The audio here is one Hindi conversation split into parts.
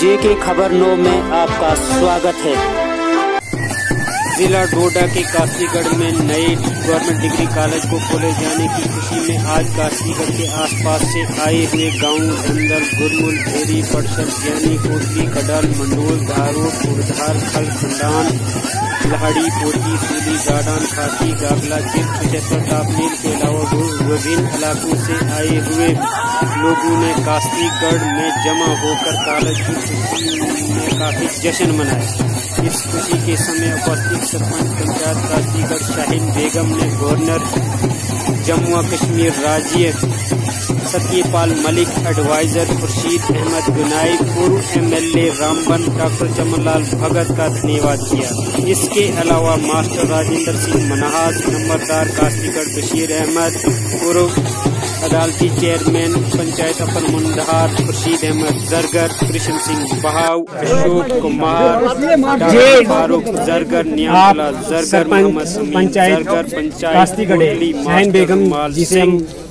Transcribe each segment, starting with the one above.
जेके खबर 9 में आपका स्वागत है। जिला डोडा के काशीगढ़ में नए गवर्नमेंट डिग्री कॉलेज को खोले जाने की खुशी में आज काशीगढ़ के आसपास से आए हुए गांव धंदल, गुरमुल, भेरी, पड़सर, ज्ञानी, कोटली, कडाल, मंडोल, धारो, उड़धार, खल, खंडान, लहाड़ी, पोटी, सूली, गाडान, खाती, गागला, चिर, कुचेसर, तापनील के अलावा विभिन्न इलाकों से आए हुए लोगों ने काशीगढ़ में जमा होकर कॉलेज की खुशी में काफी जश्न मनाया। इस खुशी के समय उपस्थित सरपंच पंचायत काशीगढ़ शाहीन बेगम ने गवर्नर जम्मू कश्मीर राज्य सत्यपाल मलिक, एडवाइजर खुर्शीद अहमद गुनाई, पूर्व MLA रामबन डॉक्टर चमनलाल भगत का धन्यवाद किया। इसके अलावा मास्टर राजेंद्र सिंह मनहास, नंबरदार काशीगढ़ बशीर अहमद, पूर्व अदालती चेयरमैन पंचायत अपर मुंडहार खुर्शीद अहमद जरगर, कृष्ण सिंह बहाव, अशोक कुमार, फारूक जरगर, नियामला जरगर, पंचायत काशीगढ़ शाहीन बेगम जिसे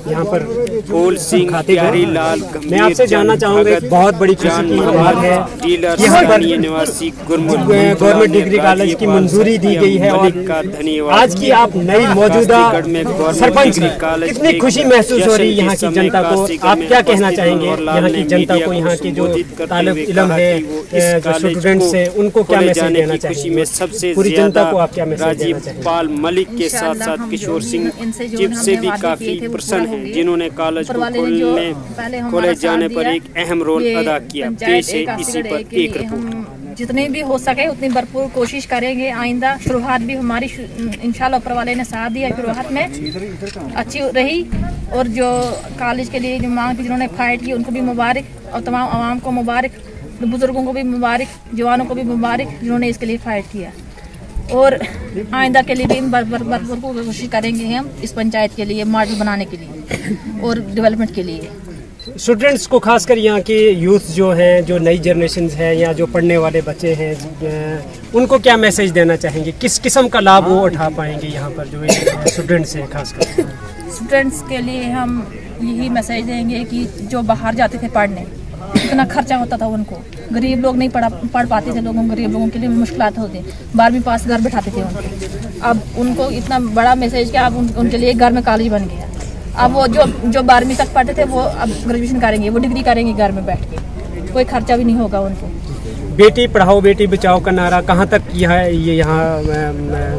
यहाँ पर फूल सिंह, प्यारी लाल, मैं आपसे जानना चाहूँगा, बहुत बड़ी खुशी की बात है कि यहाँ पर निवासी गवर्नमेंट डिग्री कॉलेज की मंजूरी दी गई है और आज की आप नई मौजूदा सरपंच कितनी खुशी महसूस हो रही है यहाँ की जनता को? आप क्या कहना चाहेंगे यहाँ की जनता को, यहाँ की जो तालिब इल्म है, जो स्टूडेंट्स है, उनको क्या मैसेज देना चाहिए? सबसे पूरी जनता को आप क्या मैसेज देना चाहिए? राजीपाल मलिक के साथ साथ किशोर सिंह चिप से भी काफी प्रसन्न हैं, जिन्होंने कॉलेज को खोले जाने पर एक अहम रोल अदा किया। पेश है इसी पर एक रिपोर्ट। जितनी भी हो सके उतनी भरपूर कोशिश करेंगे। आइंदा शुरुआत भी हमारी इंशाल्लाह ऊपर वाले ने साथ दिया, शुरुआत में अच्छी रही और जो कॉलेज के लिए जो मांग थी, जिन्होंने फाइट की, उनको भी मुबारक और तमाम आवाम को मुबारक, बुजुर्गों को भी मुबारक, जवानों को भी मुबारक जिन्होंने इसके लिए फाइट किया। और आइंदा के लिए भी भरपूर कोशिश करेंगे हम इस पंचायत के लिए मॉडल बनाने के लिए और डेवलपमेंट के लिए। स्टूडेंट्स को खासकर यहाँ के यूथ जो हैं, जो नई जनरेशन है या जो पढ़ने वाले बच्चे हैं, उनको क्या मैसेज देना चाहेंगे? किस किस्म का लाभ वो उठा पाएंगे यहाँ पर जो स्टूडेंट्स हैं? खासकर स्टूडेंट्स के लिए हम यही मैसेज देंगे कि जो बाहर जाते थे पढ़ने, इतना खर्चा होता था उनको, गरीब लोग नहीं पढ़ पाते थे, गरीब लोगों के लिए मुश्किलात होती, 12वीं पास घर बैठाते थे उनको। अब उनको इतना बड़ा मैसेज कि अब उनके लिए घर में कॉलेज बन गया। अब वो जो 12वीं तक पढ़ते थे वो अब ग्रेजुएशन करेंगे, वो डिग्री करेंगे घर में बैठ के, कोई खर्चा भी नहीं होगा उनको। बेटी पढ़ाओ बेटी बचाओ का नारा कहाँ तक ये यहाँ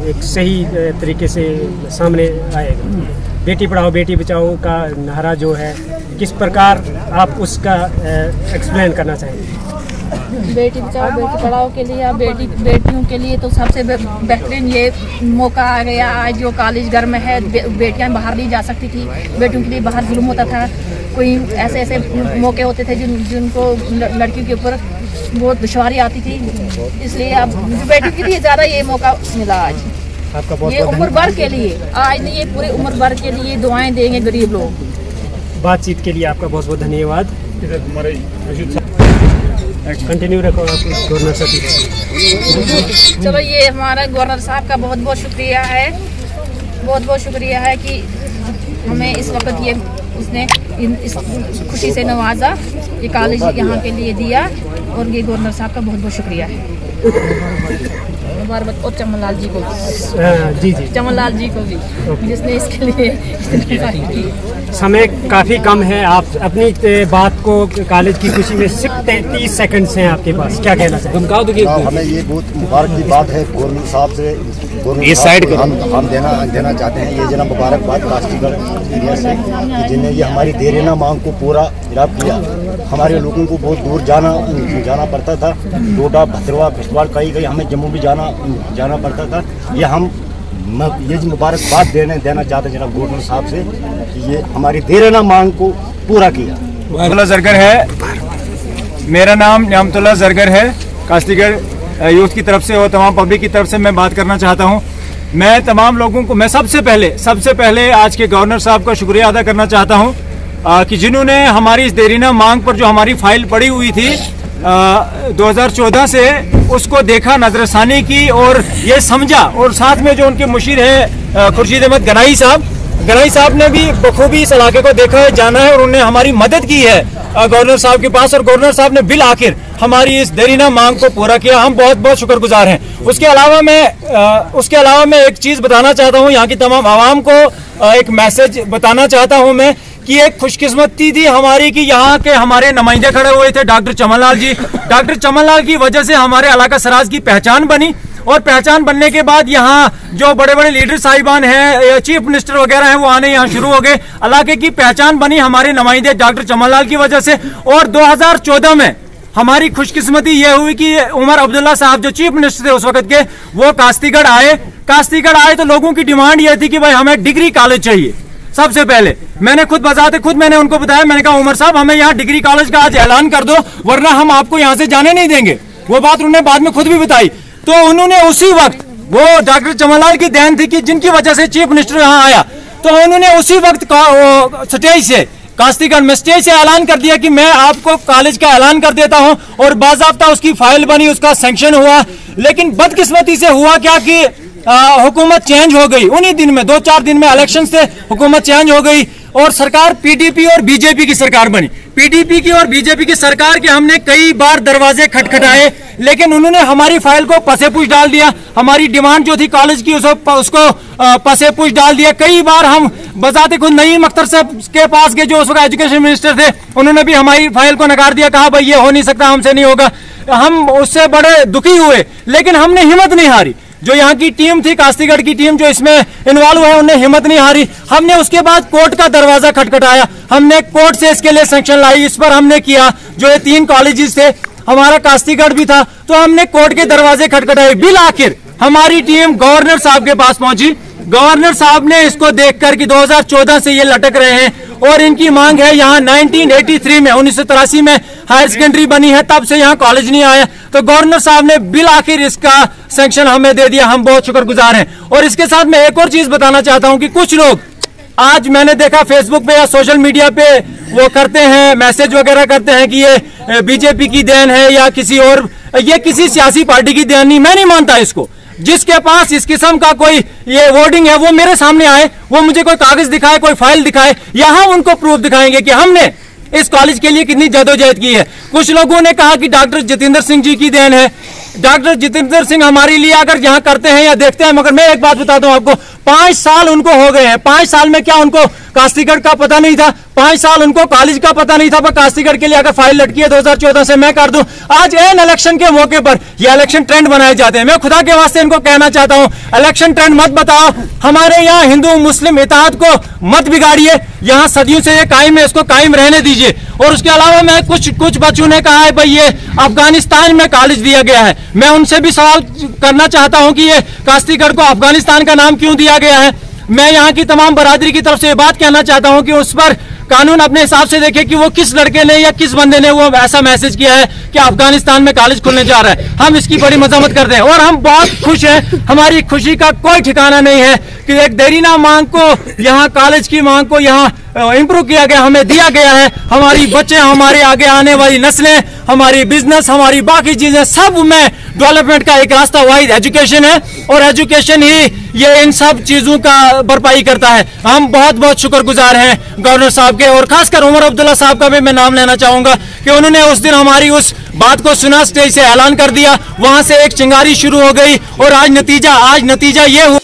एक सही तरीके से सामने आएगा? बेटी पढ़ाओ बेटी बचाओ का नारा जो है, किस प्रकार आप उसका एक्सप्लेन करना चाहेंगे? बेटी बचाओ बेटी पढ़ाओ के लिए, बेटियों के लिए तो सबसे बेहतरीन ये मौका आ गया आज जो कॉलेज घर में है। बेटियां बाहर नहीं जा सकती थी, बेटियों के लिए बाहर जुल्म होता था, कोई ऐसे मौके होते थे जिनको लड़कियों के ऊपर बहुत दुश्वारी आती थी, इसलिए अब बेटियों के लिए ज़्यादा ये मौका मिला आज। आपका बहुत ये उम्र भर के लिए आज नहीं, ये पूरे उम्र भर के लिए दुआएं देंगे गरीब लोग। बातचीत के लिए आपका बहुत बहुत धन्यवाद। कंटिन्यू रखो आप गवर्नर साहब। चलो, ये हमारा गवर्नर साहब का बहुत बहुत शुक्रिया है, बहुत बहुत शुक्रिया है कि हमें इस वक्त ये उसने इस खुशी से नवाजा, ये कॉलेज यहाँ के लिए दिया और ये गवर्नर साहब का बहुत बहुत शुक्रिया है। मुबारक और चमनलाल जी को जी चमनलाल जी को भी, जिसने इसके लिए समय काफ़ी कम है, आप अपनी बात को कॉलेज की खुशी में सिर्फ 33 सेकंड्स हैं आपके पास, क्या कहना चाहिए? हमें ये बहुत मुबारक की बात है गवर्नमेंट साहब से, हम देना चाहते हैं ये जना मुबारकबाद काशीगढ़ एरिया से, जिन्हें ये हमारी देरीना मांग को पूरा इराब किया। हमारे लोगों को बहुत दूर जाना पड़ता था, डोडा, भद्रवा, किश्तवाड़, कहीं हमें जम्मू भी जाना पड़ता था। ये मुबारकबाद देना चाहते हैं जनाब गवर्नर साहब से कि ये हमारी देरीना मांग को पूरा किया। नियामतुल्लाह जरगर है, मेरा नाम नियामतुल्लाह जरगर है। काशीगढ़ यूथ की तरफ से और तमाम पब्लिक की तरफ से मैं बात करना चाहता हूँ। मैं तमाम लोगों को, मैं सबसे पहले आज के गवर्नर साहब का शुक्रिया अदा करना चाहता हूँ कि जिन्होंने हमारी इस देरीना मांग पर जो हमारी फाइल पड़ी हुई थी 2014 से, उसको देखा, नजरसानी की और ये समझा, और साथ में जो उनके मुशीर है खुर्शीद अहमद गनाई साहब, गनाई साहब ने भी बखूबी इस इलाके को देखा है, जाना है और उन्होंने हमारी मदद की है गवर्नर साहब के पास, और गवर्नर साहब ने बिल आखिर हमारी इस देरीना मांग को पूरा किया। हम बहुत बहुत शुक्रगुजार हैं। उसके अलावा मैं एक चीज़ बताना चाहता हूँ, यहाँ की तमाम आवाम को एक मैसेज बताना चाहता हूँ मैं कि एक खुशकिस्मती थी हमारी कि यहाँ के हमारे नुमाइंदे खड़े हुए थे डॉक्टर चमन लाल जी। डॉक्टर चमन लाल की वजह से हमारे इलाका सराज की पहचान बनी, और पहचान बनने के बाद यहाँ जो बड़े बड़े लीडर साहिबान हैं, चीफ मिनिस्टर वगैरह हैं, वो आने यहाँ शुरू हो गए। इलाके की पहचान बनी हमारे नुमाइंदे डॉक्टर चमन लाल की वजह से। और 2014 में हमारी खुशकिस्मती ये हुई कि उमर अब्दुल्ला साहब जो चीफ मिनिस्टर थे उस वक्त के, वो कास्तीगढ़ आए तो लोगों की डिमांड ये थी कि भाई हमें डिग्री कॉलेज चाहिए। सबसे पहले मैंने मैंने उनको बताया, मैंने कहा उमर साहब हमें यहाँ डिग्री कॉलेज का आज ऐलान कर दो, वरना हम आपको यहाँ से जाने नहीं देंगे। वो बात उन्होंने बाद में खुद भी बताई। तो उन्होंने उसी वक्त, वो डॉक्टर चमनलाल की देन थी कि जिनकी वजह से चीफ मिनिस्टर यहाँ आया, तो उन्होंने उसी वक्त स्टेज से, कास्तीगढ़ में स्टेज से ऐलान कर दिया कि मैं आपको कॉलेज का ऐलान कर देता हूं, और बाज़ाब्ता उसकी फाइल बनी, उसका सैंक्शन हुआ। लेकिन बदकिस्मती से हुआ क्या कि हुकूमत चेंज हो गई। उन्हीं दिन में 2-4 दिन में इलेक्शन से हुकूमत चेंज हो गई और सरकार पीडीपी और बीजेपी की सरकार बनी। पीडीपी की और बीजेपी की सरकार के हमने कई बार दरवाजे खटखटाए, लेकिन उन्होंने हमारी फाइल को पसेपुश डाल दिया। हमारी डिमांड जो थी कॉलेज की उसको पसेपुश डाल दिया। कई बार हम बजाते खुद नईम अख्तर साहब के पास गए, जो उस वक्त एजुकेशन मिनिस्टर थे, उन्होंने भी हमारी फाइल को नकार दिया, कहा भाई ये हो नहीं सकता, हमसे नहीं होगा। हम उससे बड़े दुखी हुए, लेकिन हमने हिम्मत नहीं हारी। जो यहाँ की टीम थी, कास्तीगढ़ की टीम जो इसमें इन्वॉल्व है, उन्हें हिम्मत नहीं हारी। हमने उसके बाद कोर्ट का दरवाजा खटखटाया, हमने कोर्ट से इसके लिए सैंक्शन लाई, इस पर हमने किया। जो ये 3 कॉलेजेस थे, हमारा कास्तीगढ़ भी था, तो हमने कोर्ट के दरवाजे खटखटाए। बिल आखिर हमारी टीम गवर्नर साहब के पास पहुंची। गवर्नर साहब ने इसको देखकर कि 2014 से ये लटक रहे हैं और इनकी मांग है, यहाँ 1983 में 1983 में हायर सेकेंडरी बनी है, तब से यहाँ कॉलेज नहीं आया। तो गवर्नर साहब ने बिल आखिर इसका सैंक्शन हमें दे दिया, हम बहुत शुक्रगुजार हैं। और इसके साथ मैं एक और चीज बताना चाहता हूँ कि कुछ लोग, आज मैंने देखा फेसबुक पे या सोशल मीडिया पे वो करते हैं, मैसेज वगैरह करते हैं कि ये बीजेपी की देन है या किसी और, ये किसी सियासी पार्टी की देन नहीं। मैं नहीं मानता इसको। जिसके पास इस किस्म का कोई ये वर्डिंग है, वो मेरे सामने आए, वो मुझे कोई कागज दिखाए, कोई फाइल दिखाए, यहाँ उनको प्रूफ दिखाएंगे कि हमने इस कॉलेज के लिए कितनी जदोजहद की है। कुछ लोगों ने कहा कि डॉक्टर जितेंद्र सिंह जी की देन है। डॉक्टर जितेंद्र सिंह हमारे लिए अगर यहाँ करते हैं या देखते हैं, मगर मैं एक बात बताता हूँ आपको, 5 साल उनको हो गए हैं। 5 साल में क्या उनको कास्तीगढ़ का पता नहीं था? 5 साल उनको कॉलेज का पता नहीं था, पर कास्तीगढ़ के लिए अगर फाइल लटकी है 2014 से, मैं कर दूं। आज एन इलेक्शन के मौके पर ये इलेक्शन ट्रेंड बनाए जाते हैं। मैं खुदा के वास्ते इनको कहना चाहता हूं, इलेक्शन ट्रेंड मत बताओ। हमारे यहाँ हिंदू मुस्लिम इत्तेहाद को मत बिगाड़िए। यहाँ सदियों से ये कायम है, इसको कायम रहने दीजिए। और उसके अलावा मैं कुछ बच्चों ने कहा है भाई ये अफगानिस्तान में कॉलेज दिया गया है। मैं उनसे भी सवाल करना चाहता हूं कि ये कास्तीगढ़ को अफगानिस्तान का नाम क्यों दिया गया है। मैं यहाँ की तमाम बरादरी की तरफ से ये बात कहना चाहता हूं कि उस पर कानून अपने हिसाब से देखे कि वो किस लड़के ने या किस बंदे ने वो ऐसा मैसेज किया है कि अफगानिस्तान में कॉलेज खुलने जा रहा है। हम इसकी बड़ी मजम्मत करते हैं और हम बहुत खुश हैं। हमारी खुशी का कोई ठिकाना नहीं है कि एक देरीना मांग को, यहाँ कॉलेज की मांग को यहाँ इम्प्रूव किया गया, हमें दिया गया है। हमारी बच्चे, हमारे आगे आने वाली नस्लें, हमारी बिजनेस, हमारी बाकी चीजें, सब में डेवलपमेंट का एक रास्ता वाहिद एजुकेशन है और एजुकेशन ही ये इन सब चीजों का भरपाई करता है। हम बहुत बहुत शुक्रगुजार हैं गवर्नर साहब के, और खासकर उमर अब्दुल्ला साहब का भी मैं नाम लेना चाहूंगा कि उन्होंने उस दिन हमारी उस बात को सुना, स्टेज से ऐलान कर दिया, वहां से एक चिंगारी शुरू हो गई और आज नतीजा ये हुआ।